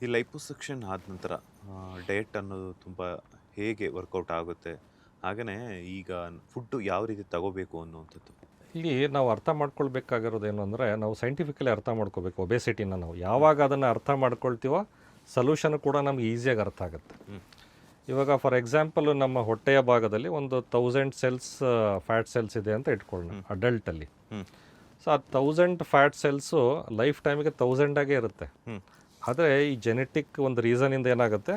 ಈ ಲೈಪೋಸಕ್ಷನ್ ಆದ ನಂತರ ಡಯಟ್ ಅನ್ನೋದು ತುಂಬ ಹೇಗೆ ವರ್ಕೌಟ್ ಆಗುತ್ತೆ? ಹಾಗೆಯೇ ಈಗ ಫುಡ್ಡು ಯಾವ ರೀತಿ ತಗೋಬೇಕು ಅನ್ನುವಂಥದ್ದು? ಇಲ್ಲಿ ನಾವು ಅರ್ಥ ಮಾಡ್ಕೊಳ್ಬೇಕಾಗಿರೋದೇನು ಅಂದರೆ ನಾವು ಸೈಂಟಿಫಿಕಲಿ ಅರ್ಥ ಮಾಡ್ಕೋಬೇಕು ಒಬೆಸಿಟಿನ. ನಾವು ಯಾವಾಗ ಅದನ್ನು ಅರ್ಥ ಮಾಡ್ಕೊಳ್ತೀವೋ ಸೊಲ್ಯೂಷನ್ ಕೂಡ ನಮ್ಗೆ ಈಸಿಯಾಗಿ ಅರ್ಥ ಆಗುತ್ತೆ. ಇವಾಗ ಫಾರ್ ಎಕ್ಸಾಂಪಲ್ ನಮ್ಮ ಹೊಟ್ಟೆಯ ಭಾಗದಲ್ಲಿ ಒಂದು 1000 ಸೆಲ್ಸ್ ಫ್ಯಾಟ್ ಸೆಲ್ಸ್ ಇದೆ ಅಂತ ಇಟ್ಕೊಳ್ಳೋಣ ಅಡಲ್ಟಲ್ಲಿ. ಸೊ ಆ 1000 ಫ್ಯಾಟ್ ಸೆಲ್ಸು ಲೈಫ್ ಟೈಮಿಗೆ 1000 ಆಗೇ ಇರುತ್ತೆ. ಆದರೆ ಈ ಜೆನೆಟಿಕ್ ಒಂದು ರೀಸನಿಂದ ಏನಾಗುತ್ತೆ,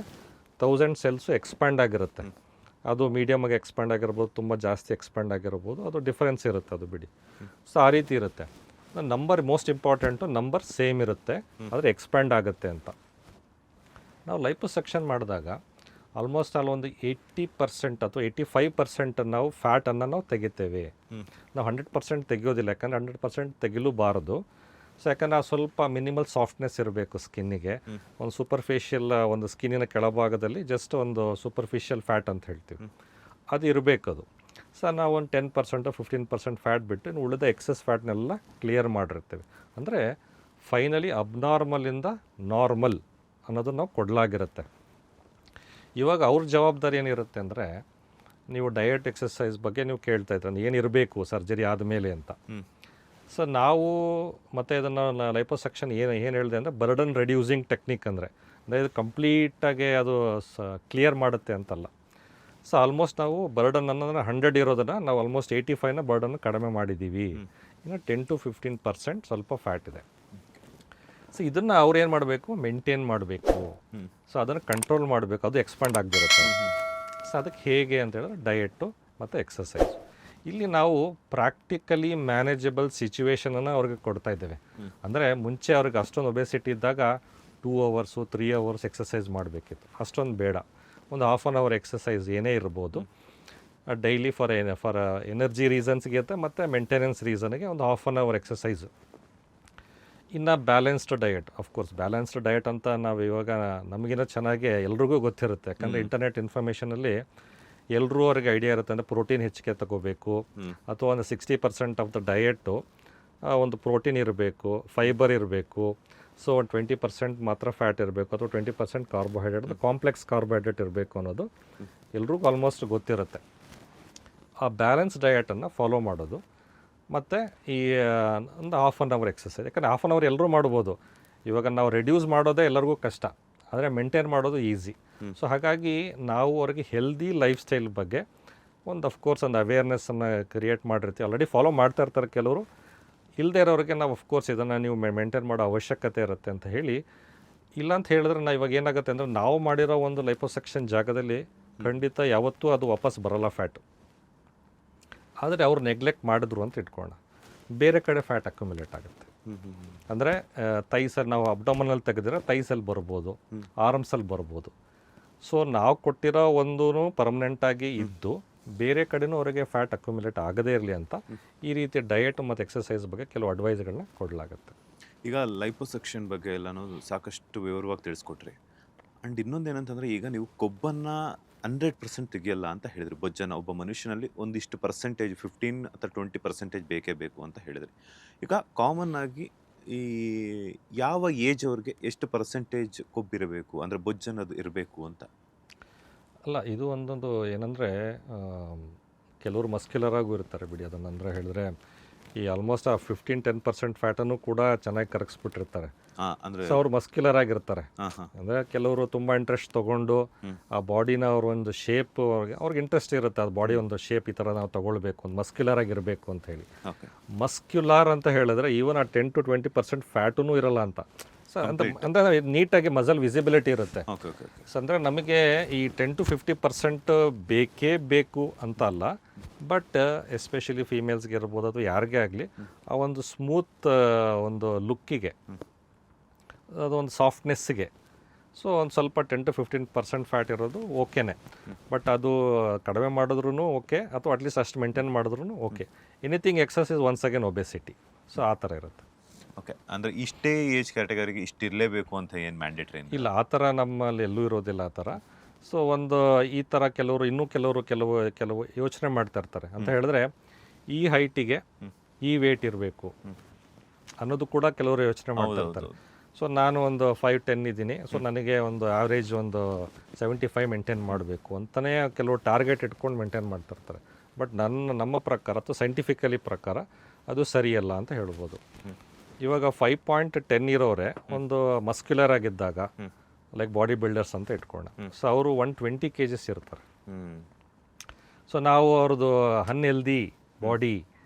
1000 ಸೆಲ್ಸು ಎಕ್ಸ್ಪ್ಯಾಂಡ್ ಆಗಿರುತ್ತೆ. ಅದು ಮೀಡಿಯಮಾಗಿ ಎಕ್ಸ್ಪ್ಯಾಂಡ್ ಆಗಿರ್ಬೋದು, ತುಂಬ ಜಾಸ್ತಿ ಎಕ್ಸ್ಪ್ಯಾಂಡ್ ಆಗಿರ್ಬೋದು, ಅದು ಡಿಫರೆನ್ಸ್ ಇರುತ್ತೆ, ಅದು ಬಿಡಿ. ಸೊ ಆ ರೀತಿ ಇರುತ್ತೆ. Number most important, number same ಇರುತ್ತೆ ಆದರೆ ಎಕ್ಸ್ಪ್ಯಾಂಡ್ ಆಗುತ್ತೆ ಅಂತ. ನಾವು ಲೈಪೋಸಕ್ಷನ್ ಮಾಡಿದಾಗ ಆಲ್ಮೋಸ್ಟ್ ಅಲ್ಲಿ ಒಂದು 80% ಅಥವಾ 85% ನಾವು ಫ್ಯಾಟನ್ನು ನಾವು ತೆಗಿತೇವೆ. ನಾವು 100% ತೆಗಿಯೋದಿಲ್ಲ, ಯಾಕಂದರೆ 100% ತೆಗಿಲೂಬಾರದು. ಸೊ ಯಾಕಂದರೆ ಸ್ವಲ್ಪ ಮಿನಿಮಲ್ ಸಾಫ್ಟ್ನೆಸ್ ಇರಬೇಕು ಸ್ಕಿನ್ನಿಗೆ. ಒಂದು ಸೂಪರ್ಫಿಷಿಯಲ್ ಒಂದು ಸ್ಕಿನ್ನಿನ ಕೆಳಭಾಗದಲ್ಲಿ ಜಸ್ಟ್ ಒಂದು ಸೂಪರ್ಫಿಷಿಯಲ್ ಫ್ಯಾಟ್ ಅಂತ ಹೇಳ್ತೀವಿ, ಅದು ಇರಬೇಕದು. ಸೊ ನಾವು ಒಂದು 10% 15% ಫ್ಯಾಟ್ ಬಿಟ್ಟು ಇನ್ನು ಉಳಿದ ಎಕ್ಸಸ್ ಫ್ಯಾಟ್ನೆಲ್ಲ ಕ್ಲಿಯರ್ ಮಾಡಿರ್ತೇವೆ. ಅಂದರೆ ಫೈನಲಿ ಅಬ್ನಾರ್ಮಲಿಂದ ನಾರ್ಮಲ್ ಅನ್ನೋದು ನಾವು ಕೊಡಲಾಗಿರುತ್ತೆ. ಇವಾಗ ಅವ್ರ ಜವಾಬ್ದಾರಿ ಏನಿರುತ್ತೆ ಅಂದರೆ, ನೀವು ಡಯಟ್ ಎಕ್ಸಸೈಸ್ ಬಗ್ಗೆ ನೀವು ಕೇಳ್ತಾ ಇದ್ರೆ ಏನಿರಬೇಕು ಸರ್ಜರಿ ಆದಮೇಲೆ ಅಂತ. ಸೊ ನಾವು ಮತ್ತು ಇದನ್ನು ಲೈಪೋಸಕ್ಷನ್ ಏನು ಹೇಳಿದೆ ಅಂದರೆ ಬರ್ಡನ್ ರೆಡ್ಯೂಸಿಂಗ್ ಟೆಕ್ನಿಕ್. ಅಂದರೆ ಇದು ಕಂಪ್ಲೀಟಾಗಿ ಅದು ಕ್ಲಿಯರ್ ಮಾಡುತ್ತೆ ಅಂತಲ್ಲ. ಸೊ ಆಲ್ಮೋಸ್ಟ್ ನಾವು ಬರ್ಡನ್ ಅನ್ನೋದನ್ನ 100 ಇರೋದನ್ನು ನಾವು ಆಲ್ಮೋಸ್ಟ್ 85ನ ಬರ್ಡನ್ನು ಕಡಿಮೆ ಮಾಡಿದ್ದೀವಿ. ಇನ್ನು 10 to 15% ಸ್ವಲ್ಪ ಫ್ಯಾಟ್ ಇದೆ. ಸೊ ಇದನ್ನು ಅವ್ರು ಏನು ಮಾಡಬೇಕು, ಮೇಂಟೈನ್ ಮಾಡಬೇಕು. ಸೊ ಅದನ್ನು ಕಂಟ್ರೋಲ್ ಮಾಡಬೇಕು, ಅದು ಎಕ್ಸ್ಪ್ಯಾಂಡ್ ಆಗಿರುತ್ತೆ. ಸೊ ಅದಕ್ಕೆ ಹೇಗೆ ಅಂತ ಹೇಳಿದ್ರೆ ಡಯೆಟ್ಟು ಮತ್ತು ಎಕ್ಸಸೈಸ್. ಇಲ್ಲಿ ನಾವು ಪ್ರಾಕ್ಟಿಕಲಿ ಮ್ಯಾನೇಜಬಲ್ ಸಿಚುವೇಶನನ್ನು ಅವ್ರಿಗೆ ಕೊಡ್ತಾ ಇದ್ದೇವೆ. ಅಂದರೆ ಮುಂಚೆ ಅವ್ರಿಗೆ ಅಷ್ಟೊಂದು ಒಬೆಸಿಟಿ ಇದ್ದಾಗ 2 hours 3 hours ಎಕ್ಸಸೈಸ್ ಮಾಡಬೇಕಿತ್ತು, ಅಷ್ಟೊಂದು ಬೇಡ. ಒಂದು ಹಾಫ್ ಆನ್ ಅವರ್ ಎಕ್ಸಸೈಸ್ ಏನೇ ಇರ್ಬೋದು ಡೈಲಿ ಫಾರ್ ಎನರ್ಜಿ ರೀಸನ್ಸ್ಗೆ ಮತ್ತು ಮೇಂಟೆನೆನ್ಸ್ ರೀಸನ್ಗೆ ಒಂದು ಹಾಫ್ ಆನ್ ಅವರ್ ಎಕ್ಸಸೈಸು. ಇನ್ನು balanced diet, of course balanced diet ಅಂತ ನಾವು ಇವಾಗ ನಮಗಿನ್ನ ಚೆನ್ನಾಗಿ ಎಲ್ರಿಗೂ ಗೊತ್ತಿರುತ್ತೆ. ಯಾಕಂದರೆ ಇಂಟರ್ನೆಟ್ ಇನ್ಫಾರ್ಮೇಷನಲ್ಲಿ ಎಲ್ಲರೂ ಅವ್ರಿಗೆ ಐಡಿಯಾ ಇರುತ್ತೆ. ಅಂದರೆ ಪ್ರೋಟೀನ್ ಹೆಚ್ಚಿಗೆ ತಗೋಬೇಕು, ಅಥವಾ ಒಂದು 60% ಆಫ್ ದ ಡಯೆಟ್ಟು ಒಂದು ಪ್ರೋಟೀನ್ ಇರಬೇಕು, ಫೈಬರ್ ಇರಬೇಕು. ಸೊ ಒಂದು 20% ಮಾತ್ರ ಫ್ಯಾಟ್ ಇರಬೇಕು, ಅಥವಾ 20% ಕಾರ್ಬೋಹೈಡ್ರೇಟ್, ಕಾಂಪ್ಲೆಕ್ಸ್ ಕಾರ್ಬೋಹೈಡ್ರೇಟ್ ಇರಬೇಕು ಅನ್ನೋದು ಎಲ್ರಿಗೂ ಆಲ್ಮೋಸ್ಟ್ ಗೊತ್ತಿರುತ್ತೆ. ಆ ಬ್ಯಾಲೆನ್ಸ್ ಡಯಟನ್ನು ಫಾಲೋ ಮಾಡೋದು, ಮತ್ತು ಈ ಒಂದು ಹಾಫ್ ಆನ್ ಅವರ್ ಎಕ್ಸಸೈಸ್. ಯಾಕಂದರೆ ಹಾಫ್ ಆನ್ ಅವರ್ ಎಲ್ಲರೂ ಮಾಡ್ಬೋದು. ಇವಾಗ ನಾವು ರೆಡ್ಯೂಸ್ ಮಾಡೋದೇ ಎಲ್ಲರಿಗೂ ಕಷ್ಟ, ಆದರೆ ಮೇಂಟೈನ್ ಮಾಡೋದು ಈಸಿ. ಸೊ ಹಾಗಾಗಿ ನಾವು ಅವ್ರಿಗೆ ಹೆಲ್ದಿ ಲೈಫ್ ಸ್ಟೈಲ್ ಬಗ್ಗೆ ಒಂದು ಅಫ್ಕೋರ್ಸ್ ಒಂದು ಅವೇರ್ನೆಸ್ಸನ್ನು ಕ್ರಿಯೇಟ್ ಮಾಡಿರ್ತೀವಿ. ಆಲ್ರೆಡಿ ಫಾಲೋ ಮಾಡ್ತಾ ಇರ್ತಾರೆ ಕೆಲವರು. ಇಲ್ಲದೇ ಇರೋರಿಗೆ ನಾವು ಅಫ್ಕೋರ್ಸ್ ಇದನ್ನು ನೀವು ಮೇಂಟೈನ್ ಮಾಡೋ ಅವಶ್ಯಕತೆ ಇರುತ್ತೆ ಅಂತ ಹೇಳಿ. ಇಲ್ಲ ಅಂತ ಹೇಳಿದ್ರೆ ನಾವು ಇವಾಗ ಏನಾಗುತ್ತೆ ಅಂದರೆ, ನಾವು ಮಾಡಿರೋ ಒಂದು ಲೈಪೋಸಕ್ಷನ್ ಜಾಗದಲ್ಲಿ ಖಂಡಿತ ಯಾವತ್ತೂ ಅದು ವಾಪಸ್ ಬರೋಲ್ಲ ಫ್ಯಾಟು. ಆದರೆ ಅವ್ರು ನೆಗ್ಲೆಕ್ಟ್ ಮಾಡಿದ್ರು ಅಂತ ಇಟ್ಕೊಳ್ಳೋಣ, ಬೇರೆ ಕಡೆ ಫ್ಯಾಟ್ ಅಕ್ಯುಮುಲೇಟ್ ಆಗುತ್ತೆ. ಅಂದರೆ ತೈಸಲ್ಲಿ ನಾವು ಅಬ್ಡೋಮನಲ್ಲಿ ತೆಗೆದಿರೋ ತೈಸಲ್ಲಿ ಬರ್ಬೋದು, ಆರ್ಮ್ಸಲ್ಲಿ ಬರ್ಬೋದು. ಸೊ ನಾವು ಕೊಟ್ಟಿರೋ ಒಂದು ಪರ್ಮನೆಂಟಾಗಿ ಇದ್ದು ಬೇರೆ ಕಡೆನೂ ಅವರಿಗೆ ಫ್ಯಾಟ್ ಅಕ್ಯುಮುಲೇಟ್ ಆಗದೇ ಇರಲಿ ಅಂತ ಈ ರೀತಿ ಡಯಟ್ ಮತ್ತು ಎಕ್ಸಸೈಸ್ ಬಗ್ಗೆ ಕೆಲವು ಅಡ್ವೈಸ್ಗಳನ್ನ ಕೊಡಲಾಗುತ್ತೆ. ಈಗ ಲೈಪೋಸಕ್ಷನ್ ಬಗ್ಗೆ ಎಲ್ಲನೂ ಸಾಕಷ್ಟು ವಿವರವಾಗಿ ತಿಳಿಸ್ಕೊಟ್ರಿ. ಆ್ಯಂಡ್ ಇನ್ನೊಂದು ಏನಂತಂದರೆ, ಈಗ ನೀವು ಕೊಬ್ಬನ್ನು 100% ತೆಗಿಯಲ್ಲ ಅಂತ ಹೇಳಿದ್ರಿ. ಬೊಜ್ಜನ್ನು ಒಬ್ಬ ಮನುಷ್ಯನಲ್ಲಿ ಒಂದಿಷ್ಟು ಪರ್ಸೆಂಟೇಜ್ 15 ಅಥವಾ 20% ಬೇಕೇ ಬೇಕು ಅಂತ ಹೇಳಿದ್ರಿ. ಈಗ ಕಾಮನ್ ಆಗಿ ಈ ಯಾವ ಏಜ್ ಅವ್ರಿಗೆ ಎಷ್ಟು ಪರ್ಸೆಂಟೇಜ್ ಕೊಬ್ಬಿರಬೇಕು, ಅಂದರೆ ಬೊಜ್ಜನ್ನೋದು ಇರಬೇಕು ಅಂತ? ಅಲ್ಲ, ಇದು ಒಂದೊಂದು ಏನಂದರೆ, ಕೆಲವರು ಮಸ್ಕ್ಯುಲರ್ ಆಗೂ ಇರ್ತಾರೆ ಬಿಡಿ. ಅದನ್ನು ಅಂದರೆ ಹೇಳಿದ್ರೆ ಈ ಆಲ್ಮೋಸ್ಟ್ ಆ 15-10% ಫ್ಯಾಟನ್ನು ಕೂಡ ಚೆನ್ನಾಗಿ ಕರಗಿಸ್ಬಿಟ್ಟಿರ್ತಾರೆ. ಸೊ ಅವ್ರು ಮಸ್ಕ್ಯುಲರ್ ಆಗಿರ್ತಾರೆ. ಅಂದರೆ ಕೆಲವರು ತುಂಬ ಇಂಟ್ರೆಸ್ಟ್ ತೊಗೊಂಡು ಆ ಬಾಡಿನ ಅವ್ರ ಒಂದು ಶೇಪ್ ಅವ್ರಿಗೆ ಇಂಟ್ರೆಸ್ಟ್ ಇರುತ್ತೆ, ಅದು ಬಾಡಿ ಒಂದು ಶೇಪ್ ಈ ಥರ ನಾವು ತೊಗೊಳ್ಬೇಕು, ಒಂದು ಮಸ್ಕ್ಯುಲರ್ ಆಗಿರಬೇಕು ಅಂತ ಹೇಳಿ. ಮಸ್ಕ್ಯುಲಾರ್ ಅಂತ ಹೇಳಿದ್ರೆ ಈವನ್ ಆ 10 to 20% ಫ್ಯಾಟೂ ಇರಲ್ಲ ಅಂತ. ಸೊ ಅಂದರೆ ನೀಟಾಗಿ ಮಸಲ್ ವಿಸಿಬಿಲಿಟಿ ಇರುತ್ತೆ. ಸೊ ಅಂದರೆ ನಮಗೆ ಈ 10 to 50% ಬೇಕೇ ಬೇಕು ಅಂತ ಅಲ್ಲ, ಬಟ್ ಎಸ್ಪೆಷಲಿ ಫೀಮೇಲ್ಸ್ಗೆ ಇರ್ಬೋದು ಅಥವಾ ಯಾರಿಗೇ ಆಗಲಿ ಆ ಒಂದು ಸ್ಮೂತ್ ಒಂದು ಲುಕ್ಕಿಗೆ, ಅದೊಂದು ಸಾಫ್ಟ್ನೆಸ್ಸಿಗೆ ಸೊ ಒಂದು ಸ್ವಲ್ಪ 10 to 15% ಫ್ಯಾಟ್ ಇರೋದು ಓಕೆನೇ. ಬಟ್ ಅದು ಕಡಿಮೆ ಮಾಡಿದ್ರೂ ಓಕೆ, ಅಥವಾ ಅಟ್ಲೀಸ್ಟ್ ಅಷ್ಟು ಮೇಂಟೈನ್ ಮಾಡಿದ್ರೂ okay. Anything excess is once again obesity. So ಆ ಥರ ಇರುತ್ತೆ. ಓಕೆ, ಅಂದರೆ ಇಷ್ಟೇ ಏಜ್ ಕ್ಯಾಟಗರಿಗೆ ಇಷ್ಟು ಇರಲೇಬೇಕು ಅಂತ ಏನು ಮ್ಯಾಂಡೇಟ್ರಿ ಇಲ್ಲ, ಆ ಥರ ನಮ್ಮಲ್ಲಿ ಎಲ್ಲೂ ಇರೋದಿಲ್ಲ ಆ ಥರ. ಸೊ ಒಂದು ಈ ಥರ ಕೆಲವು ಯೋಚನೆ ಮಾಡ್ತಾ ಇರ್ತಾರೆ. ಅಂತ ಹೇಳಿದ್ರೆ ಈ ಹೈಟಿಗೆ ಈ ವೇಟ್ ಇರಬೇಕು ಅನ್ನೋದು ಕೂಡ ಕೆಲವರು ಯೋಚನೆ ಮಾಡ್ತಾ ಇರ್ತಾರೆ. ಸೊ ನಾನು ಒಂದು 5-10 ಇದ್ದೀನಿ. ಸೊ ನನಗೆ ಒಂದು ಆವ್ರೇಜ್ ಒಂದು 75 ಮೇಂಟೈನ್ ಮಾಡಬೇಕು ಅಂತಲೇ ಕೆಲವು ಟಾರ್ಗೆಟ್ ಇಟ್ಕೊಂಡು ಮೇಂಟೈನ್ ಮಾಡ್ತಿರ್ತಾರೆ. ಬಟ್ ನಮ್ಮ ಪ್ರಕಾರ ಅಥವಾ ಸೈಂಟಿಫಿಕಲಿ ಪ್ರಕಾರ ಅದು ಸರಿಯಲ್ಲ ಅಂತ ಹೇಳ್ಬೋದು. ಇವಾಗ 5.10 ಇರೋರೆ ಒಂದು ಮಸ್ಕ್ಯುಲರ್ ಆಗಿದ್ದಾಗ ಲೈಕ್ ಬಾಡಿ ಬಿಲ್ಡರ್ಸ್ ಅಂತ ಇಟ್ಕೊಳ್ಳೋಣ. ಸೊ ಅವರು 120 kgs ಇರ್ತಾರೆ. ಸೊ ನಾವು ಅವ್ರದ್ದು ಅನ್ಹೆಲ್ದಿ ಬಾಡಿ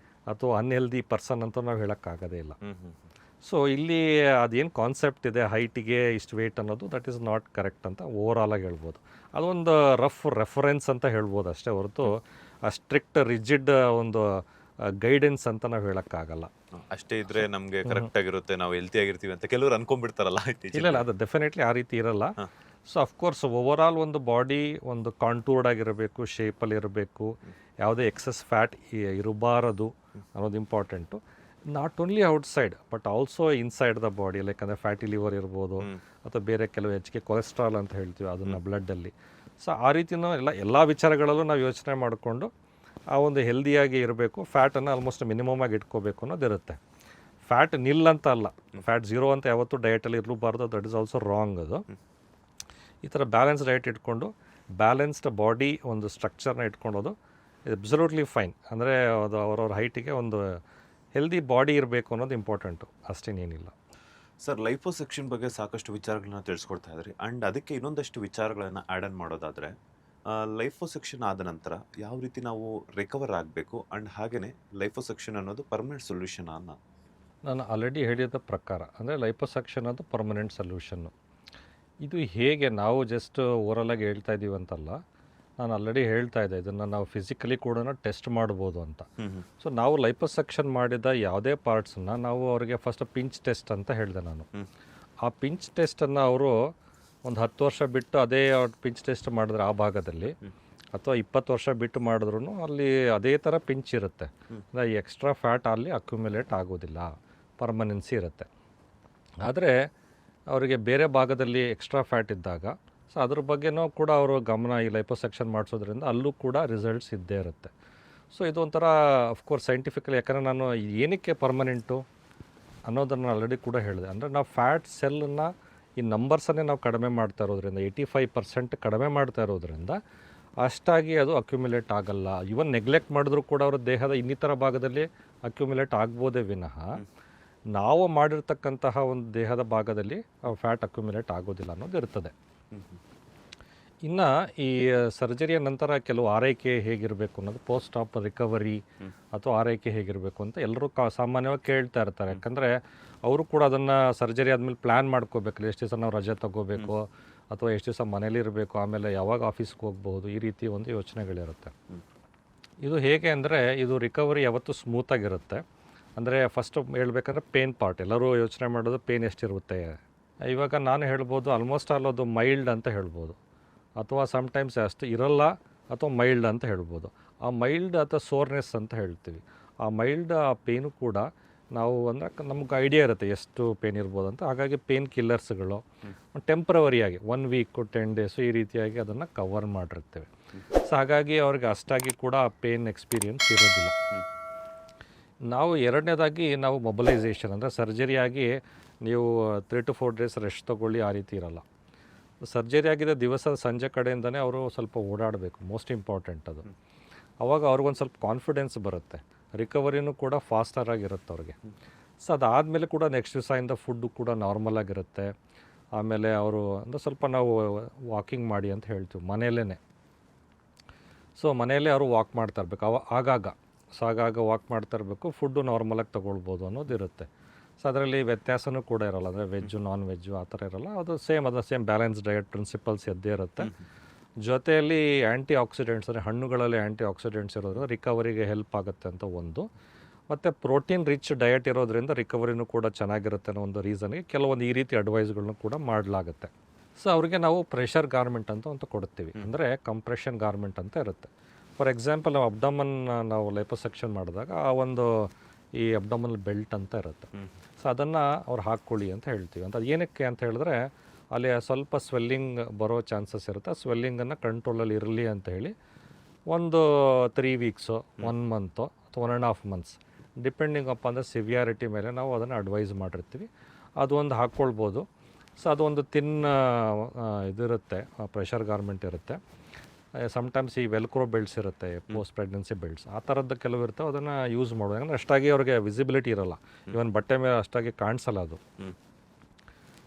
ಅಥವಾ ಅನ್ಹೆಲ್ದಿ ಪರ್ಸನ್ ಅಂತ ನಾವು ಹೇಳೋಕ್ಕಾಗೋದೇ ಇಲ್ಲ. ಸೊ ಇಲ್ಲಿ ಅದೇನು ಕಾನ್ಸೆಪ್ಟ್ ಇದೆ ಹೈಟಿಗೆ ಇಷ್ಟು ವೇಟ್ ಅನ್ನೋದು ದಟ್ ಈಸ್ ನಾಟ್ ಕರೆಕ್ಟ್ ಅಂತ ಓವರಾಲ್ ಆಗಿ ಹೇಳ್ಬೋದು. ಅದೊಂದು ರಫ್ ರೆಫರೆನ್ಸ್ ಅಂತ ಹೇಳ್ಬೋದು ಅಷ್ಟೇ ಹೊರತು ಆ ಸ್ಟ್ರಿಕ್ಟ್ ರಿಜಿಡ್ ಒಂದು ಗೈಡೆನ್ಸ್ ಅಂತ ನಾವು ಹೇಳೋಕ್ಕಾಗಲ್ಲ. ಅಷ್ಟೇ ಇದ್ರೆ ನಮಗೆ ಕರೆಕ್ಟ್ ಆಗಿರುತ್ತೆ, ನಾವು ಹೆಲ್ತಿ ಆಗಿರ್ತೀವಿ ಅಂತ ಕೆಲವರು ಅನ್ಕೊಂಡ್ಬಿಡ್ತಾರಲ್ಲ. ಇಲ್ಲ ಅದು ಡೆಫಿನೆಟ್ಲಿ ಆ ರೀತಿ ಇರಲ್ಲ. ಸೊ ಅಫ್ಕೋರ್ಸ್ ಓವರಾಲ್ ಒಂದು ಬಾಡಿ ಒಂದು ಕಾಂಟೂರ್ಡ್ ಆಗಿರಬೇಕು, ಶೇಪಲ್ಲಿ ಇರಬೇಕು, ಯಾವುದೇ ಎಕ್ಸಸ್ ಫ್ಯಾಟ್ ಇರಬಾರದು ಅನ್ನೋದು important. Not only outside but also inside the body, like ಅಂದರೆ ಫ್ಯಾಟಿ ಲಿವರ್ ಇರ್ಬೋದು ಅಥವಾ ಬೇರೆ ಕೆಲವು ಹೆಚ್ಚಿಗೆ ಕೊಲೆಸ್ಟ್ರಾಲ್ ಅಂತ ಹೇಳ್ತೀವಿ ಅದನ್ನು ಬ್ಲಡ್ಡಲ್ಲಿ. ಸೊ ಆ ರೀತಿಯೂ ಎಲ್ಲ ವಿಚಾರಗಳಲ್ಲೂ ನಾವು ಯೋಚನೆ ಮಾಡಿಕೊಂಡು ಆ ಒಂದು ಹೆಲ್ದಿಯಾಗಿ ಇರಬೇಕು. ಫ್ಯಾಟನ್ನು ಆಲ್ಮೋಸ್ಟ್ ಮಿನಿಮಮ್ ಆಗಿ ಇಟ್ಕೋಬೇಕು ಅನ್ನೋದಿರುತ್ತೆ. ಫ್ಯಾಟ್ ನಿಲ್ ಅಂತ ಅಲ್ಲ, ಫ್ಯಾಟ್ 0 ಅಂತ ಯಾವತ್ತೂ ಡಯಟಲ್ಲಿ ಇರಬಾರ್ದು. That is also wrong. ಅದು ಈ ಥರ ಬ್ಯಾಲೆನ್ಸ್ ಡಯಟ್ ಇಟ್ಕೊಂಡು ಬ್ಯಾಲೆನ್ಸ್ಡ್ ಬಾಡಿ ಒಂದು ಸ್ಟ್ರಕ್ಚರ್ನ ಇಟ್ಕೊಳ್ಳೋದು ಅಬ್ಸಲ್ಯೂಟ್ಲಿ ಫೈನ್. ಅಂದರೆ ಅದು ಅವ್ರವ್ರ ಹೈಟಿಗೆ ಒಂದು ಹೆಲ್ದಿ ಬಾಡಿ ಇರಬೇಕು ಅನ್ನೋದು ಇಂಪಾರ್ಟೆಂಟು, ಅಷ್ಟೇನೇನಿಲ್ಲ. ಸರ್, ಲೈಫೋಸೆಕ್ಷನ್ ಬಗ್ಗೆ ಸಾಕಷ್ಟು ವಿಚಾರಗಳನ್ನ ತಿಳಿಸ್ಕೊಡ್ತಾ ಇದ್ರಿ. ಆ್ಯಂಡ್ ಅದಕ್ಕೆ ಇನ್ನೊಂದಷ್ಟು ವಿಚಾರಗಳನ್ನು ಆ್ಯಡ್ ಆನ್ ಮಾಡೋದಾದರೆ, ಲೈಫೋಸೆಕ್ಷನ್ ಆದ ನಂತರ ಯಾವ ರೀತಿ ನಾವು ರಿಕವರ್ ಆಗಬೇಕು ಆ್ಯಂಡ್ ಹಾಗೆಯೇ ಲೈಫೋಸೆಕ್ಷನ್ ಅನ್ನೋದು ಪರ್ಮನೆಂಟ್ ಸೊಲ್ಯೂಷನ್ ಅನ್ನ ನಾನು ಆಲ್ರೆಡಿ ಹೇಳಿದ ಪ್ರಕಾರ ಅಂದರೆ ಲೈಫೋಸೆಕ್ಷನ್ ಅದು ಪರ್ಮನೆಂಟ್ ಸೊಲ್ಯೂಷನ್ನು. ಇದು ಹೇಗೆ ನಾವು ಜಸ್ಟ್ ಓವರಲಾಗಿ ಹೇಳ್ತಾ ಇದ್ದೀವಿ ಅಂತಲ್ಲ, ನಾನು ಆಲ್ರೆಡಿ ಹೇಳ್ತಾ ಇದ್ದೆ ಇದನ್ನು ನಾವು ಫಿಸಿಕಲಿ ಕೂಡ ಟೆಸ್ಟ್ ಮಾಡ್ಬೋದು ಅಂತ. ಸೊ ನಾವು ಲೈಪೋಸೆಕ್ಷನ್ ಮಾಡಿದ ಯಾವುದೇ ಪಾರ್ಟ್ಸನ್ನು ನಾವು ಅವರಿಗೆ ಫಸ್ಟ್ ಪಿಂಚ್ ಟೆಸ್ಟ್ ಅಂತ ಹೇಳಿದೆ ನಾನು. ಆ ಪಿಂಚ್ ಟೆಸ್ಟನ್ನು ಅವರು ಒಂದು 10 ವರ್ಷ ಬಿಟ್ಟು ಅದೇ ಪಿಂಚ್ ಟೆಸ್ಟ್ ಮಾಡಿದ್ರೆ ಆ ಭಾಗದಲ್ಲಿ ಅಥವಾ 20 ವರ್ಷ ಬಿಟ್ಟು ಮಾಡಿದ್ರು ಅಲ್ಲಿ ಅದೇ ಥರ ಪಿಂಚ್ ಇರುತ್ತೆ. ಅಂದರೆ ಎಕ್ಸ್ಟ್ರಾ ಫ್ಯಾಟ್ ಅಲ್ಲಿ ಅಕ್ಯುಮುಲೇಟ್ ಆಗೋದಿಲ್ಲ, ಪರ್ಮನೆನ್ಸಿ ಇರುತ್ತೆ. ಆದರೆ ಅವರಿಗೆ ಬೇರೆ ಭಾಗದಲ್ಲಿ ಎಕ್ಸ್ಟ್ರಾ ಫ್ಯಾಟ್ ಇದ್ದಾಗ ಸೊ ಅದ್ರ ಬಗ್ಗೆನೂ ಕೂಡ ಅವರು ಗಮನ ಈ ಲೈಪೋಸೆಕ್ಷನ್ ಮಾಡಿಸೋದ್ರಿಂದ ಅಲ್ಲೂ ಕೂಡ ರಿಸಲ್ಟ್ಸ್ ಇದ್ದೇ ಇರುತ್ತೆ. ಸೊ ಇದು ಒಂಥರ ಅಫ್ಕೋರ್ಸ್ ಸೈಂಟಿಫಿಕಲಿ, ಯಾಕಂದರೆ ನಾನು ಏನಕ್ಕೆ ಪರ್ಮನೆಂಟು ಅನ್ನೋದನ್ನು ಆಲ್ರೆಡಿ ಕೂಡ ಹೇಳಿದೆ. ಅಂದರೆ ನಾವು ಫ್ಯಾಟ್ ಸೆಲ್ಲನ್ನು ಈ ನಂಬರ್ಸನ್ನೇ ನಾವು ಕಡಿಮೆ ಮಾಡ್ತಾ ಇರೋದ್ರಿಂದ 85% ಕಡಿಮೆ ಮಾಡ್ತಾ ಇರೋದ್ರಿಂದ ಅಷ್ಟಾಗಿ ಅದು ಅಕ್ಯುಮುಲೇಟ್ ಆಗಲ್ಲ. ಇವನ್ ನೆಗ್ಲೆಕ್ಟ್ ಮಾಡಿದ್ರೂ ಕೂಡ ಅವ್ರ ದೇಹದ ಇನ್ನಿತರ ಭಾಗದಲ್ಲಿ ಅಕ್ಯುಮುಲೇಟ್ ಆಗ್ಬೋದೇ ವಿನಃ ನಾವು ಮಾಡಿರ್ತಕ್ಕಂತಹ ಒಂದು ದೇಹದ ಭಾಗದಲ್ಲಿ ಫ್ಯಾಟ್ ಅಕ್ಯುಮುಲೇಟ್ ಆಗೋದಿಲ್ಲ ಅನ್ನೋದು ಇರ್ತದೆ. ಇನ್ನು ಈ ಸರ್ಜರಿಯ ನಂತರ ಕೆಲವು ಆರೈಕೆ ಹೇಗಿರಬೇಕು ಅನ್ನೋದು, ಪೋಸ್ಟ್ ಆಪ್ ರಿಕವರಿ ಅಥವಾ ಆರೈಕೆ ಹೇಗಿರಬೇಕು ಅಂತ ಎಲ್ಲರೂ ಸಾಮಾನ್ಯವಾಗಿ ಕೇಳ್ತಾ ಇರ್ತಾರೆ. ಯಾಕಂದರೆ ಅವರು ಕೂಡ ಅದನ್ನು ಸರ್ಜರಿ ಆದಮೇಲೆ ಪ್ಲ್ಯಾನ್ ಮಾಡ್ಕೋಬೇಕಲ್ಲ, ಎಷ್ಟು ದಿವಸ ನಾವು ರಜೆ ತೊಗೋಬೇಕು ಅಥವಾ ಎಷ್ಟು ದಿವಸ ಮನೇಲಿ ಇರಬೇಕು, ಆಮೇಲೆ ಯಾವಾಗ ಆಫೀಸ್ಗೆ ಹೋಗ್ಬೋದು, ಈ ರೀತಿ ಒಂದು ಯೋಚನೆಗಳಿರುತ್ತೆ. ಇದು ಹೇಗೆ ಅಂದರೆ ಇದು ರಿಕವರಿ ಯಾವತ್ತೂ ಸ್ಮೂತಾಗಿರುತ್ತೆ. ಅಂದರೆ ಫಸ್ಟ್ ಹೇಳ್ಬೇಕಂದ್ರೆ ಪೇನ್ ಪಾರ್ಟ್, ಎಲ್ಲರೂ ಯೋಚನೆ ಮಾಡೋದು ಪೇನ್ ಎಷ್ಟಿರುತ್ತೆ. ಇವಾಗ ನಾನು ಹೇಳ್ಬೋದು ಆಲ್ಮೋಸ್ಟ್ ಆಲ್ ಅದು ಮೈಲ್ಡ್ ಅಂತ ಹೇಳ್ಬೋದು, ಅಥವಾ ಸಮ್ಟೈಮ್ಸ್ ಅಷ್ಟು ಇರಲ್ಲ ಅಥವಾ ಮೈಲ್ಡ್ ಅಂತ ಹೇಳ್ಬೋದು. ಆ ಮೈಲ್ಡ್ ಅಥವಾ ಸೋರ್ನೆಸ್ ಅಂತ ಹೇಳ್ತೀವಿ. ಆ ಮೈಲ್ಡ್ ಆ ಪೇನು ಕೂಡ ನಾವು ಅಂದರೆ ನಮ್ಗೆ ಐಡಿಯಾ ಇರುತ್ತೆ ಎಷ್ಟು ಪೇನ್ ಇರ್ಬೋದು ಅಂತ. ಹಾಗಾಗಿ ಪೇನ್ ಕಿಲ್ಲರ್ಸ್ಗಳು ಟೆಂಪ್ರವರಿಯಾಗಿ 1 ವೀಕ್ 10 ಡೇಸು ಈ ರೀತಿಯಾಗಿ ಅದನ್ನು ಕವರ್ ಮಾಡಿರ್ತೇವೆ. ಸೊ ಹಾಗಾಗಿ ಅವ್ರಿಗೆ ಅಷ್ಟಾಗಿ ಕೂಡ ಆ ಪೇನ್ ಎಕ್ಸ್ಪೀರಿಯನ್ಸ್ ಇರೋದಿಲ್ಲ. ನಾವು ಎರಡನೇದಾಗಿ ನಾವು ಮೊಬಲೈಸೇಷನ್ ಅಂದರೆ ಸರ್ಜರಿಯಾಗಿ ನೀವು 3 to 4 ಡೇಸ್ ರೆಸ್ಟ್ ತೊಗೊಳ್ಳಿ, ಆ ರೀತಿ ಇರಲ್ಲ. ಸರ್ಜರಿ ಆಗಿದೆ ದಿವಸ ಸಂಜೆ ಕಡೆಯಿಂದನೇ ಅವರು ಸ್ವಲ್ಪ ಓಡಾಡಬೇಕು, ಮೋಸ್ಟ್ ಇಂಪಾರ್ಟೆಂಟ್ ಅದು. ಅವಾಗ ಅವ್ರಿಗೊಂದು ಸ್ವಲ್ಪ ಕಾನ್ಫಿಡೆನ್ಸ್ ಬರುತ್ತೆ, ರಿಕವರಿನೂ ಕೂಡ ಫಾಸ್ಟರಾಗಿರುತ್ತೆ ಅವ್ರಿಗೆ. ಸೊ ಅದಾದಮೇಲೆ ಕೂಡ ನೆಕ್ಸ್ಟ್ ದಿವಸದಿಂದ ಫುಡ್ಡು ಕೂಡ ನಾರ್ಮಲ್ ಆಗಿರುತ್ತೆ. ಆಮೇಲೆ ಅವರು ಅಂದರೆ ಸ್ವಲ್ಪ ನಾವು ವಾಕಿಂಗ್ ಮಾಡಿ ಅಂತ ಹೇಳ್ತೀವಿ ಮನೆಯಲ್ಲೇ. ಸೊ ಮನೆಯಲ್ಲೇ ಅವರು ವಾಕ್ ಮಾಡ್ತಾ ಇರಬೇಕು ಆಗಾಗ ವಾಕ್ ಮಾಡ್ತಾ ಇರಬೇಕು. ಫುಡ್ಡು ನಾರ್ಮಲಾಗಿ ತೊಗೊಳ್ಬೋದು ಅನ್ನೋದಿರುತ್ತೆ. ಸೊ ಅದರಲ್ಲಿ ವ್ಯತ್ಯಾಸನೂ ಕೂಡ ಇರೋಲ್ಲ, ಅಂದರೆ ವೆಜ್ಜು ನಾನ್ ವೆಜ್ಜು ಆ ಥರ ಇರೋಲ್ಲ. ಅದು ಸೇಮ್ ಬ್ಯಾಲೆನ್ಸ್ ಡಯಟ್ ಪ್ರಿನ್ಸಿಪಲ್ಸ್ ಎದ್ದೇ ಇರುತ್ತೆ. ಜೊತೆಯಲ್ಲಿ ಆ್ಯಂಟಿ ಆಕ್ಸಿಡೆಂಟ್ಸ್ ಅಂದರೆ ಹಣ್ಣುಗಳಲ್ಲಿ ಆ್ಯಂಟಿ ಆಕ್ಸಿಡೆಂಟ್ಸ್ ಇರೋದ್ರಿಂದ ರಿಕವರಿಗೆ ಹೆಲ್ಪ್ ಆಗುತ್ತೆ ಅಂತ ಒಂದು. ಮತ್ತು ಪ್ರೋಟೀನ್ ರಿಚ್ ಡಯಟ್ ಇರೋದ್ರಿಂದ ರಿಕವರಿನೂ ಕೂಡ ಚೆನ್ನಾಗಿರುತ್ತೆ ಅನ್ನೋ ಒಂದು ರೀಸನ್ಗೆ ಕೆಲವೊಂದು ಈ ರೀತಿ ಅಡ್ವೈಸ್ಗಳನ್ನೂ ಕೂಡ ಮಾಡಲಾಗುತ್ತೆ. ಸೊ ಅವ್ರಿಗೆ ನಾವು ಪ್ರೆಷರ್ ಗಾರ್ಮೆಂಟ್ ಅಂತ ಕೊಡ್ತೀವಿ, ಅಂದರೆ ಕಂಪ್ರೆಷನ್ ಗಾರ್ಮೆಂಟ್ ಅಂತ ಇರುತ್ತೆ. ಫಾರ್ ಎಕ್ಸಾಂಪಲ್ ನಾವು ಅಬ್ಡಮನ್ ನಾವು ಲೈಪೋಸೆಕ್ಷನ್ ಮಾಡಿದಾಗ ಆ ಒಂದು ಈ ಅಬ್ಡಮನ್ ಬೆಲ್ಟ್ ಅಂತ ಇರುತ್ತೆ. ಸೊ ಅದನ್ನು ಅವ್ರು ಹಾಕ್ಕೊಳ್ಳಿ ಅಂತ ಹೇಳ್ತೀವಿ. ಅಂತ ಏನಕ್ಕೆ ಅಂತ ಹೇಳಿದ್ರೆ ಅಲ್ಲಿ ಸ್ವಲ್ಪ ಸ್ವೆಲ್ಲಿಂಗ್ ಬರೋ ಚಾನ್ಸಸ್ ಇರುತ್ತೆ. ಆ ಸ್ವೆಲ್ಲಿಂಗನ್ನು ಕಂಟ್ರೋಲಲ್ಲಿ ಇರಲಿ ಅಂತ ಹೇಳಿ ಒಂದು 3 ವೀಕ್ಸು 1 ಮಂತು ಅಥವಾ 1.5 months depending upon the severity ಮೇಲೆ ನಾವು ಅದನ್ನು ಅಡ್ವೈಸ್ ಮಾಡಿರ್ತೀವಿ. ಅದು ಒಂದು ಹಾಕ್ಕೊಳ್ಬೋದು. ಸೊ ಅದು ಒಂದು ಇದಿರುತ್ತೆ, ಪ್ರೆಷರ್ ಗಾರ್ಮೆಂಟ್ ಇರುತ್ತೆ. ಸಮ್ಟೈಮ್ಸ್ ಈ ವೆಲ್ಕ್ರೋ ಬೆಲ್ಟ್ಸ್ ಇರುತ್ತೆ, ಪೋಸ್ಟ್ ಪ್ರೆಗ್ನೆನ್ಸಿ ಬೆಲ್ಟ್ಸ್, ಆ ಥರದ್ದು ಕೆಲವು ಇರ್ತವೆ, ಅದನ್ನು ಯೂಸ್ ಮಾಡೋದು. ಯಾಕಂದರೆ ಅಷ್ಟಾಗಿ ಅವ್ರಿಗೆ ವಿಸಿಬಿಲಿಟಿ ಇರೋಲ್ಲ, ಇವನ್ ಬಟ್ಟೆ ಮೇಲೆ ಅಷ್ಟಾಗಿ ಕಾಣಿಸಲ್ಲ ಅದು.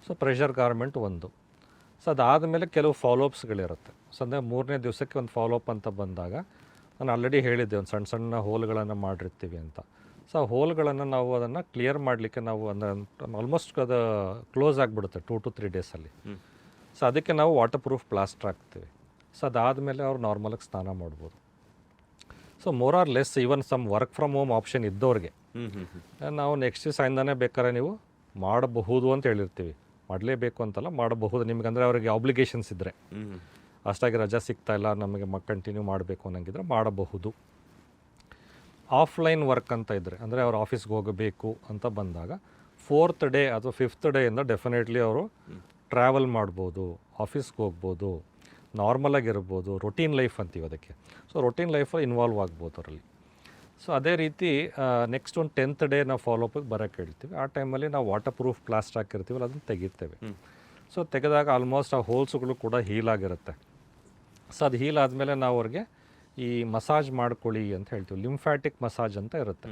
ಸೊ ಪ್ರೆಷರ್ ಗಾರ್ಮೆಂಟ್ ಒಂದು. ಸೊ ಅದಾದಮೇಲೆ ಕೆಲವು ಫಾಲೋಅಪ್ಸ್ಗಳಿರುತ್ತೆ. ಸೊ ಅಂದರೆ 3ನೇ ದಿವಸಕ್ಕೆ ಒಂದು ಫಾಲೋಅಪ್ ಅಂತ ಬಂದಾಗ ನಾನು ಆಲ್ರೆಡಿ ಹೇಳಿದ್ದೆ, ಒಂದು ಸಣ್ಣ ಸಣ್ಣ ಹೋಲ್ಗಳನ್ನು ಮಾಡಿರ್ತೀವಿ ಅಂತ. ಸೊ ಆ ಹೋಲ್ಗಳನ್ನು ನಾವು ಅದನ್ನು ಕ್ಲಿಯರ್ ಮಾಡಲಿಕ್ಕೆ ನಾವು ಅಂದರೆ ಆಲ್ಮೋಸ್ಟ್ ಅದು ಕ್ಲೋಸ್ ಆಗಿಬಿಡುತ್ತೆ 2 to 3 ಡೇಸಲ್ಲಿ. ಸೊ ಅದಕ್ಕೆ ನಾವು ವಾಟರ್ ಪ್ರೂಫ್ ಪ್ಲಾಸ್ಟರ್ ಹಾಕ್ತೀವಿ. ಸೊ ಅದಾದಮೇಲೆ ಅವ್ರು ನಾರ್ಮಲಾಗಿ ಸ್ನಾನ ಮಾಡ್ಬೋದು. So more or less even some work from home option ಇದ್ದವ್ರಿಗೆ ನಾವು ನೆಕ್ಸ್ಟ್ ದಿವಸದಿಂದನೇ ಬೇಕಾದ್ರೆ ನೀವು ಮಾಡಬಹುದು ಅಂತ ಹೇಳಿರ್ತೀವಿ. ಮಾಡಲೇಬೇಕು ಅಂತಲ್ಲ, ಮಾಡಬಹುದು. ನಿಮ್ಗೆ ಅಂದರೆ ಅವರಿಗೆ ಆಬ್ಲಿಗೇಷನ್ಸ್ ಇದ್ದರೆ, ಅಷ್ಟಾಗಿ ರಜಾ ಸಿಗ್ತಾ ಇಲ್ಲ ನಮಗೆ ಕಂಟಿನ್ಯೂ ಮಾಡಬೇಕು ಅನ್ನಂಗಿದ್ರೆ ಮಾಡಬಹುದು. ಆಫ್ಲೈನ್ ವರ್ಕ್ ಅಂತ ಇದ್ದರೆ, ಅಂದರೆ ಅವ್ರು ಆಫೀಸ್ಗೆ ಹೋಗಬೇಕು ಅಂತ ಬಂದಾಗ 4th ಡೇ ಅಥವಾ 5th ಡೇಯಿಂದ ಡೆಫಿನೆಟ್ಲಿ ಅವರು ಟ್ರಾವೆಲ್ ಮಾಡ್ಬೋದು, ಆಫೀಸ್ಗೆ ಹೋಗ್ಬೋದು, ನಾರ್ಮಲಾಗಿರ್ಬೋದು. ರೊಟೀನ್ ಲೈಫ್ ಅಂತೀವಿ ಅದಕ್ಕೆ. ಸೊ ರೊಟೀನ್ ಲೈಫಲ್ಲಿ ಇನ್ವಾಲ್ವ್ ಆಗ್ಬೋದು ಅವರಲ್ಲಿ. ಸೊ ಅದೇ ರೀತಿ ನೆಕ್ಸ್ಟ್ ಒಂದು 10th ಡೇ ನಾವು ಫಾಲೋಅಪಿಗೆ ಬರೋಕ್ಕೆ ಹೇಳ್ತೀವಿ. ಆ ಟೈಮಲ್ಲಿ ನಾವು ವಾಟರ್ ಪ್ರೂಫ್ ಪ್ಲಾಸ್ಟರ್ ಹಾಕಿರ್ತೀವಲ್ಲ ಅದನ್ನು ತೆಗಿತೇವೆ. ಸೊ ತೆಗೆದಾಗ ಆಲ್ಮೋಸ್ಟ್ ಆ ಹೋಲ್ಸ್ಗಳು ಕೂಡ ಹೀಲ್ ಆಗಿರುತ್ತೆ. ಸೊ ಅದು ಹೀಲ್ ಆದಮೇಲೆ ನಾವು ಅವ್ರಿಗೆ ಈ ಮಸಾಜ್ ಮಾಡ್ಕೊಳ್ಳಿ ಅಂತ ಹೇಳ್ತೀವಿ. ಲಿಂಫ್ಯಾಟಿಕ್ ಮಸಾಜ್ ಅಂತ ಇರುತ್ತೆ.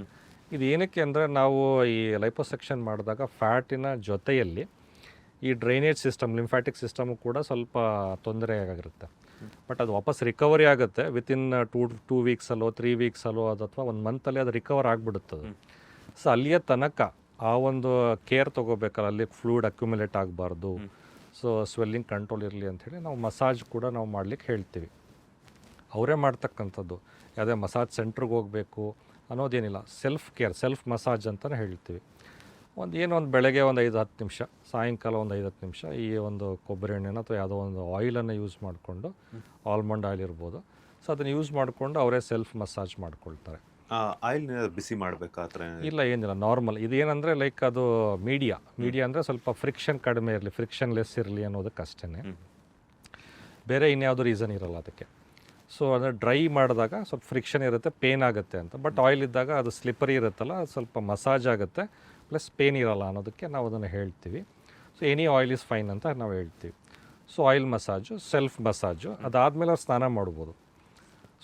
ಇದು ಏನಕ್ಕೆ ಅಂದರೆ ನಾವು ಈ ಲೈಪೋಸೆಕ್ಷನ್ ಮಾಡಿದಾಗ ಫ್ಯಾಟಿನ ಜೊತೆಯಲ್ಲಿ ಈ ಡ್ರೈನೇಜ್ ಸಿಸ್ಟಮ್, ಲಿಂಫ್ಯಾಟಿಕ್ ಸಿಸ್ಟಮು ಕೂಡ ಸ್ವಲ್ಪ ತೊಂದರೆ ಆಗಿರುತ್ತೆ. ಬಟ್ ಅದು ವಾಪಸ್ ರಿಕವರಿ ಆಗುತ್ತೆ ವಿತಿನ್ 2 ವೀಕ್ಸಲ್ಲೋ 3 ವೀಕ್ಸಲ್ಲೋ ಅದು ಅಥವಾ 1 ಮಂತಲ್ಲಿ ಅದು ರಿಕವರ್ ಆಗಿಬಿಡುತ್ತದೆ. ಸೊ ಅಲ್ಲಿಯ ತನಕ ಆ ಒಂದು ಕೇರ್ ತೊಗೋಬೇಕಲ್ಲ, ಅಲ್ಲಿ ಫ್ಲೂಯಿಡ್ ಅಕ್ಯುಮುಲೇಟ್ ಆಗಬಾರ್ದು. ಸೊ ಸ್ವೆಲ್ಲಿಂಗ್ ಕಂಟ್ರೋಲ್ ಇರಲಿ ಅಂಥೇಳಿ ನಾವು ಮಸಾಜ್ ಕೂಡ ನಾವು ಮಾಡ್ಲಿಕ್ಕೆ ಹೇಳ್ತೀವಿ. ಅವರೇ ಮಾಡ್ತಕ್ಕಂಥದ್ದು, ಯಾವುದೇ ಮಸಾಜ್ ಸೆಂಟ್ರಿಗೆ ಹೋಗಬೇಕು ಅನ್ನೋದೇನಿಲ್ಲ. ಸೆಲ್ಫ್ ಕೇರ್, ಸೆಲ್ಫ್ ಮಸಾಜ್ ಅಂತಲೇ ಹೇಳ್ತೀವಿ. ಒಂದು ಬೆಳಗ್ಗೆ ಒಂದು 5-10 ನಿಮಿಷ, ಸಾಯಂಕಾಲ ಒಂದು 5-10 ನಿಮಿಷ ಈ ಒಂದು ಕೊಬ್ಬರಿ ಎಣ್ಣೆನ ಅಥವಾ ಯಾವುದೋ ಒಂದು ಆಯಿಲನ್ನು ಯೂಸ್ ಮಾಡಿಕೊಂಡು, ಆಲ್ಮಂಡ್ ಆಯಿಲ್ ಇರ್ಬೋದು, ಸೊ ಅದನ್ನು ಯೂಸ್ ಮಾಡಿಕೊಂಡು ಅವರೇ ಸೆಲ್ಫ್ ಮಸಾಜ್ ಮಾಡ್ಕೊಳ್ತಾರೆ. ಆಯಿಲ್ನ ಬಿಸಿ ಮಾಡಬೇಕಾ ಆ ಥರ? ಇಲ್ಲ, ಏನಿಲ್ಲ, ನಾರ್ಮಲ್. ಇದೇನಂದರೆ ಲೈಕ್ ಅದು ಮೀಡಿಯಾ ಅಂದರೆ ಸ್ವಲ್ಪ ಫ್ರಿಕ್ಷನ್ ಕಡಿಮೆ ಇರಲಿ, ಫ್ರಿಕ್ಷನ್ ಲೆಸ್ ಇರಲಿ ಅನ್ನೋದಕ್ಕೆ ಅಷ್ಟೇ. ಬೇರೆ ಇನ್ಯಾವುದೋ ರೀಸನ್ ಇರಲ್ಲ ಅದಕ್ಕೆ. ಸೊ ಅಂದರೆ ಡ್ರೈ ಮಾಡಿದಾಗ ಸ್ವಲ್ಪ ಫ್ರಿಕ್ಷನ್ ಇರುತ್ತೆ, ಪೇನ್ ಆಗುತ್ತೆ ಅಂತ. ಬಟ್ ಆಯಿಲ್ ಇದ್ದಾಗ ಅದು ಸ್ಲಿಪ್ಪರಿ ಇರುತ್ತಲ್ಲ, ಅದು ಸ್ವಲ್ಪ ಮಸಾಜ್ ಆಗುತ್ತೆ, ಪ್ಲಸ್ ಪೇನ್ ಇರಲ್ಲ ಅನ್ನೋದಕ್ಕೆ ನಾವು ಅದನ್ನು ಹೇಳ್ತೀವಿ. So any oil is fine ಅಂತ ನಾವು ಹೇಳ್ತೀವಿ. So oil massage, self massage, ಅದಾದಮೇಲೆ ಅವ್ರು ಸ್ನಾನ ಮಾಡ್ಬೋದು.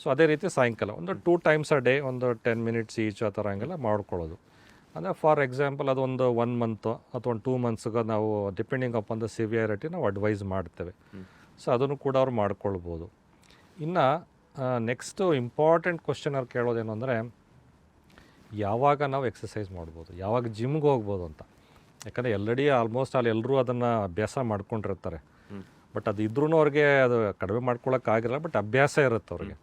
ಸೊ ಅದೇ ರೀತಿ ಸಾಯಂಕಾಲ ಒಂದು 2 times a day, ಒಂದು 10 minutes ಈಚ್ ಆ ಥರ ಹಂಗೆಲ್ಲ ಮಾಡ್ಕೊಳ್ಳೋದು. ಅಂದರೆ ಫಾರ್ ಎಕ್ಸಾಂಪಲ್ ಅದೊಂದು 1 month ಅಥವಾ 2 monthsಗೆ ನಾವು ಡಿಪೆಂಡಿಂಗ್ ಅಪಾನ್ ದ ಸಿವಿಯಾರಿಟಿ ನಾವು ಅಡ್ವೈಸ್ ಮಾಡ್ತೇವೆ. ಸೊ ಅದನ್ನು ಕೂಡ ಅವ್ರು ಮಾಡ್ಕೊಳ್ಬೋದು. ಇನ್ನು ನೆಕ್ಸ್ಟು ಇಂಪಾರ್ಟೆಂಟ್ ಕ್ವಶನ್ ಅವ್ರು ಕೇಳೋದೇನು ಅಂದರೆ, ಯಾವಾಗ ನಾವು ಎಕ್ಸಸೈಸ್ ಮಾಡ್ಬೋದು, ಯಾವಾಗ ಜಿಮ್ಗೆ ಹೋಗ್ಬೋದು ಅಂತ. ಯಾಕಂದರೆ ಆಲ್ಮೋಸ್ಟ್ ಅಲ್ಲಿ ಎಲ್ಲರೂ ಅದನ್ನು ಅಭ್ಯಾಸ ಮಾಡ್ಕೊಂಡಿರ್ತಾರೆ. ಬಟ್ ಅದು ಇದ್ರೂ ಅವ್ರಿಗೆ ಅದು ಕಡಿಮೆ ಮಾಡ್ಕೊಳ್ಳೋಕ್ಕಾಗಿರಲ್ಲ, ಬಟ್ ಅಭ್ಯಾಸ ಇರುತ್ತೆ ಅವ್ರಿಗೆ.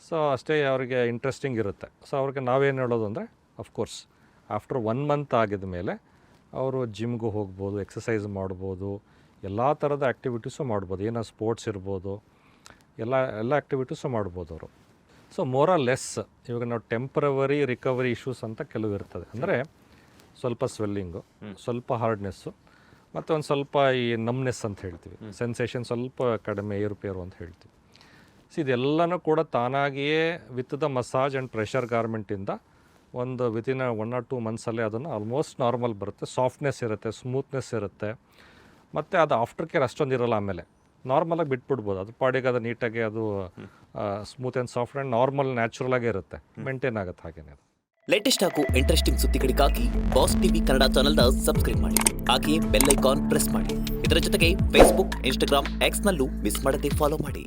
ಸೊ ಅಷ್ಟೇ ಅವ್ರಿಗೆ ಇಂಟ್ರೆಸ್ಟಿಂಗ್ ಇರುತ್ತೆ. ಸೊ ಅವ್ರಿಗೆ ನಾವೇನು ಹೇಳೋದು ಅಂದರೆ, ಅಫ್ಕೋರ್ಸ್ ಆಫ್ಟರ್ 1 month ಆಗಿದ ಮೇಲೆ ಅವರು ಜಿಮ್ಗೆ ಹೋಗ್ಬೋದು, ಎಕ್ಸಸೈಸ್ ಮಾಡ್ಬೋದು, ಎಲ್ಲ ಥರದ ಆ್ಯಕ್ಟಿವಿಟೀಸು ಮಾಡ್ಬೋದು. ಏನೋ ಸ್ಪೋರ್ಟ್ಸ್ ಇರ್ಬೋದು, ಎಲ್ಲ ಆ್ಯಕ್ಟಿವಿಟೀಸು ಮಾಡ್ಬೋದು ಅವರು. ಸೊ ಮೋರ್ ಆರ್ ಲೆಸ್ ಇವಾಗ ನಾವು ಟೆಂಪ್ರವರಿ ರಿಕವರಿ ಇಶ್ಯೂಸ್ ಅಂತ ಕೆಲವು ಇರ್ತದೆ. ಅಂದರೆ ಸ್ವಲ್ಪ ಸ್ವೆಲ್ಲಿಂಗು, ಸ್ವಲ್ಪ ಹಾರ್ಡ್ನೆಸ್ಸು, ಮತ್ತು ಒಂದು ಸ್ವಲ್ಪ ಈ ನಮ್ನೆಸ್ ಅಂತ ಹೇಳ್ತೀವಿ, ಸೆನ್ಸೇಷನ್ ಸ್ವಲ್ಪ ಕಡಿಮೆ ಏರುಪೇರು ಅಂತ ಹೇಳ್ತೀವಿ. ಸೊ ಇದೆಲ್ಲನೂ ಕೂಡ ತಾನಾಗಿಯೇ with the massage and pressure ಗಾರ್ಮೆಂಟಿಂದ ಒಂದು ವಿತಿನ್ 1 or 2 monthsಲ್ಲೇ ಅದನ್ನು ಆಲ್ಮೋಸ್ಟ್ ನಾರ್ಮಲ್ ಬರುತ್ತೆ. ಸಾಫ್ಟ್ನೆಸ್ ಇರುತ್ತೆ, ಸ್ಮೂತ್ನೆಸ್ ಇರುತ್ತೆ, ಮತ್ತು ಅದು ಆಫ್ಟರ್ ಕೇರ್ ಅಷ್ಟೊಂದು ಇರೋಲ್ಲ. ಆಮೇಲೆ ನಾರ್ಮಲಾಗಿ ಬಿಟ್ಬಿಡ್ಬೋದು, ಅದು ಪಾಡಿಗೆ ಅದು ನೀಟಾಗಿ ಅದು smooth and soft and normal natural ಆಗೇ ಇರುತ್ತೆ, ಮೇಂಟೈನ್ ಆಗುತ್ತೆ ಹಾಗೇನೆ. ಲೇಟೆಸ್ಟ್ ಹಾಗೂ ಇಂಟ್ರೆಸ್ಟಿಂಗ್ ಸುದ್ದಿಗಳಿಗಾಗಿ ಬಾಸ್ ಟಿವಿ ಕನ್ನಡ ಚಾನೆಲ್ನ ಸಬ್ಸ್ಕ್ರೈಬ್ ಮಾಡಿ, ಹಾಗೆಯೇ ಬೆಲ್ ಐಕಾನ್ ಪ್ರೆಸ್ ಮಾಡಿ. ಇದರ ಜೊತೆಗೆ ಫೇಸ್ಬುಕ್, ಇನ್ಸ್ಟಾಗ್ರಾಮ್, ಎಕ್ಸ್ನಲ್ಲೂ ಮಿಸ್ ಮಾಡದೆ ಫಾಲೋ ಮಾಡಿ.